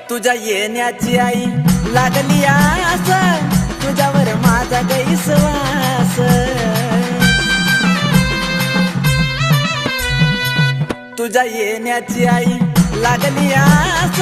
तुझ्या येण्याची आई लागली आस, तुझ्यावर माझा गैसवास। तुझ्या येण्याची आई लागली आस,